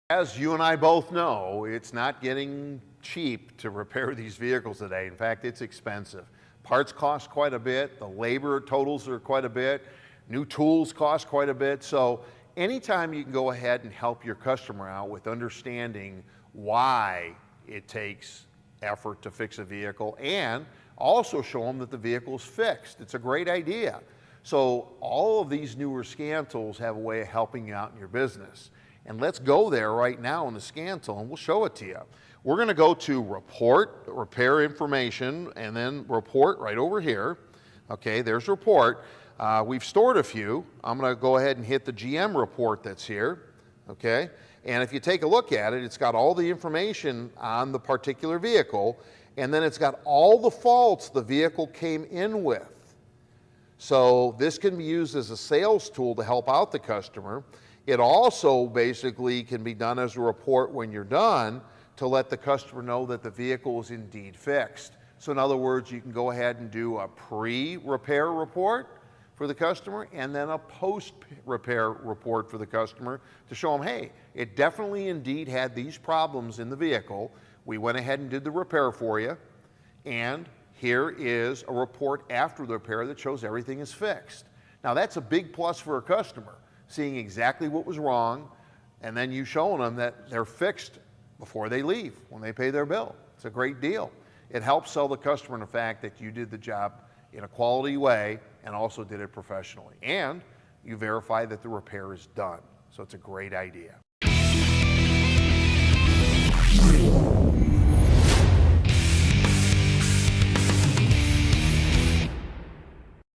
As you and I both know, it's not getting cheap to repair these vehicles today. In fact, it's expensive. Parts cost quite a bit, the labor totals are quite a bit, new tools cost quite a bit. So anytime you can go ahead and help your customer out with understanding why it takes effort to fix a vehicle and also show them that the vehicle is fixed, it's a great idea. So all of these newer scan tools have a way of helping you out in your business. And let's go there right now in the scan tool and we'll show it to you. We're going to go to Report, Repair Information, and then Report right over here. Okay, there's Report. We've stored a few. I'm going to go ahead and hit the GM report that's here. Okay, and if you take a look at it, it's got all the information on the particular vehicle, and then it's got all the faults the vehicle came in with. So this can be used as a sales tool to help out the customer. It also basically can be done as a report when you're done to let the customer know that the vehicle is indeed fixed. So in other words, you can go ahead and do a pre-repair report for the customer and then a post-repair report for the customer to show them, hey, it definitely indeed had these problems in the vehicle. We went ahead and did the repair for you, and here is a report after the repair that shows everything is fixed. Now that's a big plus for a customer, seeing exactly what was wrong, and then you showing them that they're fixed before they leave, when they pay their bill. It's a great deal. It helps sell the customer the fact that you did the job in a quality way and also did it professionally. And you verify that the repair is done. So it's a great idea.